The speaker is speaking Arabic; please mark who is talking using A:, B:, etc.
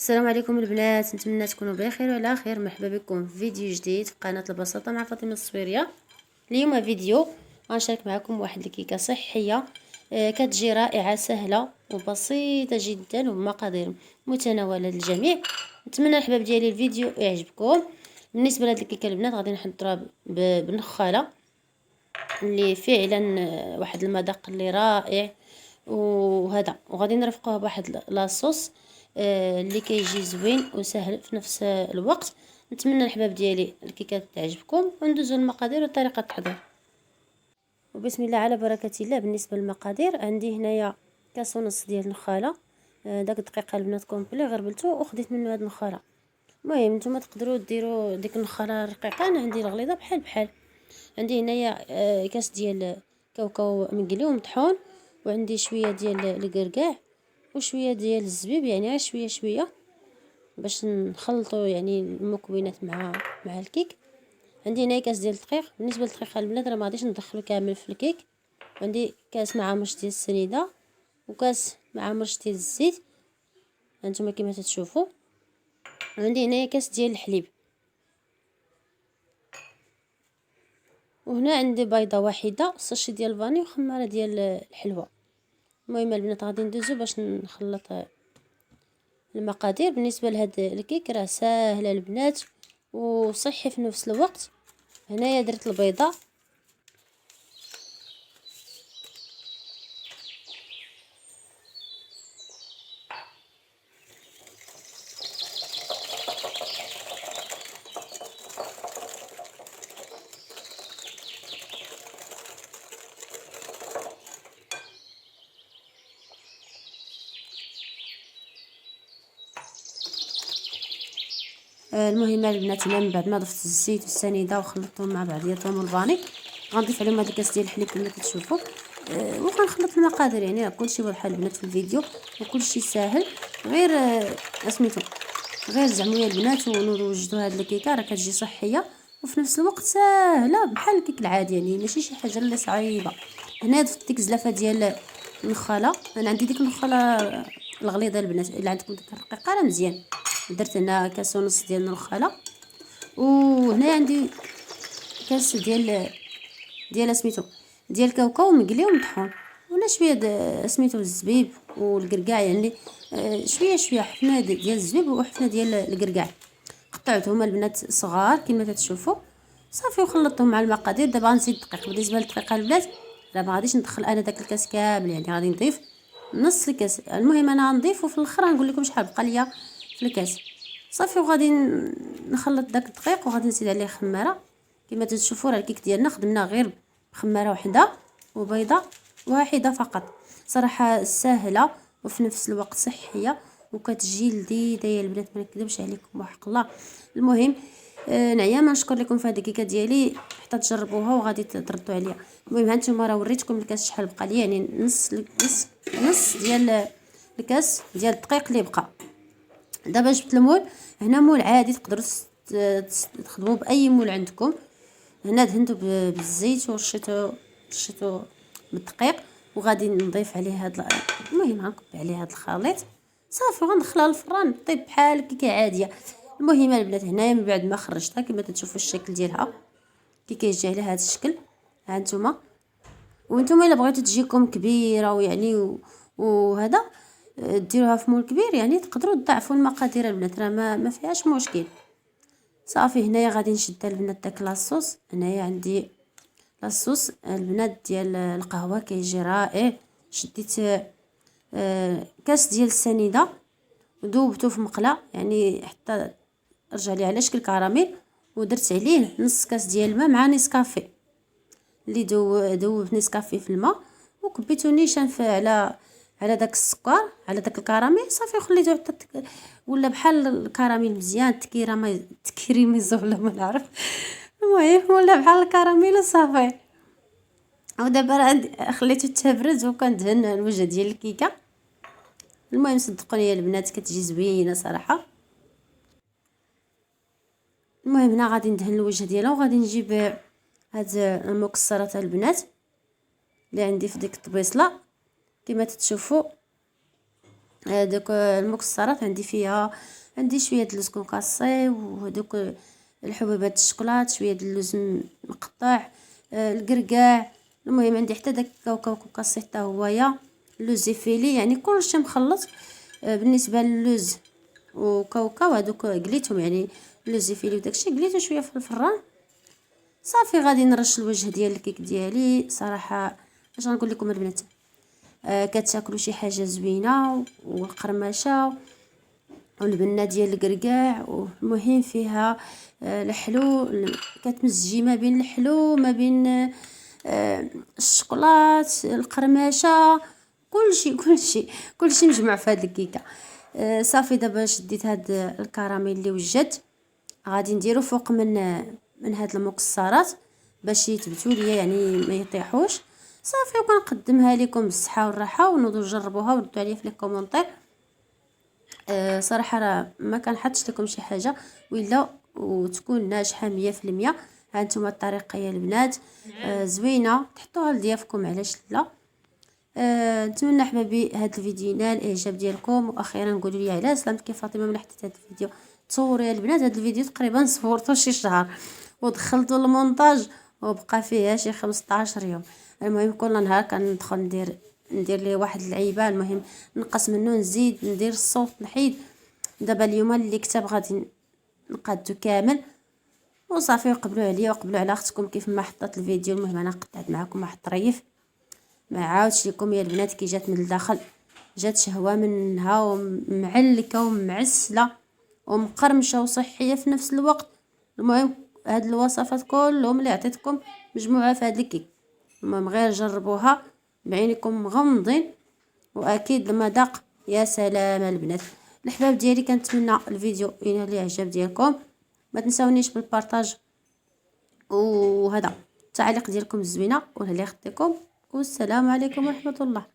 A: السلام عليكم البنات، نتمنى تكونوا بخير وعلى خير. مرحبا بكم في فيديو جديد في قناه البساطه مع فاطمه الصفيريه. اليوم فيديو غنشارك معكم واحد الكيكه صحيه كتجي رائعه سهله وبسيطه جدا وبمقادير متناوله للجميع. نتمنى الحباب ديالي الفيديو يعجبكم. بالنسبه لهاد الكيكه البنات غادي نحضرها بالنخاله اللي فعلا واحد المذاق اللي رائع، وهذا وغادي نرافقوه بواحد لاصوص اللي كيجي زوين وسهل في نفس الوقت. نتمنى الحباب ديالي الكيكه تعجبكم، وندوزو المقادير وطريقه التحضير. وبسم الله على بركه الله. بالنسبه للمقادير عندي هنايا كاس ونص ديال النخاله، داك الدقيقه البنات كومبلي غربلته وخديت منه هاد النخاله. المهم نتوما تقدروا ديروا ديك النخاله رقيقه، انا عندي الغليظه بحال بحال. عندي هنايا كاس ديال كاوكاو مقلي ومطحون، وعندي شويه ديال الكركاع وشويه ديال الزبيب، يعني غير شويه شويه باش نخلطوا يعني المكونات مع الكيك. عندي هنايا كاس ديال الدقيق. بالنسبه للدقيق البنات راه ما غاديش ندخلو كامل في الكيك. عندي كاس مع مرش ديال السنيده وكاس مع مرش ديال الزيت هانتوما كما تشوفوا. عندي هنايا كاس ديال الحليب، وهنا عندي بيضه واحده، ساشي ديال الفاني وخماره ديال الحلوى. المهم البنات غادي ندوزو باش نخلط المقادير. بالنسبه لهاد الكيك راه ساهله البنات وصحي في نفس الوقت. هنايا درت البيضه، المهم البنات هنا من بعد ما ضفت الزيت والسنيده وخلطتهم مع بعضياتهم والفاني غنضيف عليهم هاد الكاس ديال الحليب كما كتشوفوا. وغنخلط المقادير، يعني كلشي واضح البنات في الفيديو وكلشي ساهل. غير سميتو غير زعما يا البنات ونوجدوا هاد الكيكه راه كتجي صحيه وفي نفس الوقت ساهله بحال الكيك العادي، يعني ماشي شي حاجه اللي صعيبه. هنا ضفت ديك الزلافه ديال النخاله، انا عندي ديك النخاله الغليظه البنات، الا عندكم ديك الرقيقه راه مزيان. درت هنا كاس ونص ديال النخاله، وهنا عندي كاس ديال سميتو ديال الكاوكاو مقلي ومطحون، وهنا شويه سميتو الزبيب والكركاع، يعني شويه شويه حفنه ديال الزبيب وحفنه ديال الكركاع. قطعتهم البنات صغار كما تشوفوا صافي وخلطتهم مع المقادير. دابا غنزيد الدقيق. بالنسبه للدقيق البنات راه ما غاديش ندخل انا داك الكاس كامل، يعني غادي نضيف نص الكاس. المهم انا غنضيف وفي الاخر غنقول لكم شحال بقى ليا في الكاس. صافي وغادي نخلط داك الدقيق وغادي نزيد عليه خماره. كما تشوفوا راه الكيك ديالنا خدمنا غير بخماره وحده وبيضه واحده فقط. صراحه سهله وفي نفس الوقت صحيه وكتجي لذيذه يا البنات، ما نكذبش عليكم وحق الله. المهم نعيا ما نشكر لكم في هذه الكيكه ديالي حتى تجربوها وغادي تردوا عليا. المهم هانتوما راه وريتكم الكاس شحال بقى لي، يعني نص ديال الكاس ديال الدقيق اللي بقى. دابا جبت المول، هنا مول عادي تقدروا تخدموا باي مول عندكم. هنا دهنته بالزيت ورشيتو بالدقيق، وغادي نضيف عليه هاد المهم غنكب عليه هاد الخليط صافي وغندخلها للفران طيب بحال كيكه عاديه. المهم البنات هنايا من بعد ما خرجتها كما تشوفوا الشكل ديالها كي كيجي على هذا الشكل ها انتم. وانتم الا بغيتو تجيكم كبيره ويعني وهذا ديروها في مول كبير، يعني تقدروا تضاعفوا المقادير البنات، راه ما فيهاش مشكل. صافي هنايا غادي نشد البنات داك لاصوص. هنايا عندي لاصوص البنات ديال القهوه كيجي رائع. شديت كاس ديال السنيده وذوبته في مقله، يعني حتى رجع لي على شكل كراميل، ودرت عليه نص كاس ديال الماء مع نسكافيه اللي ذوبت نسكافيه في الماء وكبيتو نيشان على داك السكر على داك الكراميل صافي وخليته حتى ولا بحال الكراميل مزيان تكريميزو ولا ما نعرف. المهم ولا بحال الكراميل صافي. ودابا راه خليته تبرد وكندهن الوجه ديال الكيكه. المهم صدقوني يا البنات كتجي زوينه صراحه. المهم هنا غادي ندهن الوجه ديالها وغادي نجيب هاد المكسرات البنات اللي عندي في ديك الطبيصله كما تشوفوا. دوك المكسرات عندي فيها، عندي شويه د اللوز كونكاسي، وهذوك الحبيبات الشوكولات، شويه د اللوز مقطع، الكركاع. المهم عندي حتى داك كاوكاو كونكاسي حتى هويا، اللوز فيلي، يعني كلشي مخلط. بالنسبه للوز وكاوكاو هذوك قليتهم، يعني اللوز فيلي وداكشي قليته شويه في الفران. صافي غادي نرش الوجه ديال الكيك ديالي. صراحه اش غنقول لكم البنات، كتاكلوا شي حاجه زوينه، والقرمشه والبنه ديال الكركاع، والمهم فيها الحلو، كتمزجي ما بين الحلو ما بين الشوكولات القرمشه، كلشي مجموع في هاد الكيكه. صافي دابا شديت هاد الكراميل اللي وجد، غادي نديرو فوق من هاد المكسرات باش يثبتوا ليا، يعني ما يطيحوش. صافي وكنقدمها لكم بالصحه والراحه، ونوضوا جربوها وردوا عليا في لي كومونطير. صراحه راه ما كنحطش لكم شي حاجه ولا وتكون ناجحه 100%. ها انتم الطريقه يا البنات، زوينه، تحطوها لضيافكم علاش لا. نتمنى احبابي هذا الفيديو ينال الاعجاب ديالكم، واخيرا قولوا لي على سلامتك يا فاطمه من حطيت هذا الفيديو. تصوروا يا البنات هذا الفيديو تقريبا صورته شي شهر، ودخلته المونتاج وبقى فيها شي 15 يوم. المهم كل نهار كندخل ندير ليه واحد اللعيبه، المهم نقص منه نزيد ندير الصوت نحيد. دابا اليوم اللي كتب غادي نقادو كامل وصافي، وقبلوا عليا وقبلوا على اختكم كيف ما حطيت الفيديو. المهم انا قطعت معكم واحد الطريف، ما عاودش لكم يا البنات كي جات من الداخل، جات شهوه منها ومعلكه ومعسله ومقرمشه وصحيه في نفس الوقت. المهم هاد الوصفات كلهم اللي عطيتكم مجموعه في هاد الكيك، المهم غير جربوها بعينكم مغمضين، واكيد المذاق يا سلام البنات. الحباب ديالي كنتمنى الفيديو ينال الاعجاب ديالكم، ما تنساونيش بالبارطاج وهذا التعليق ديالكم الزوينه، والله يخليكم، والسلام عليكم ورحمه الله.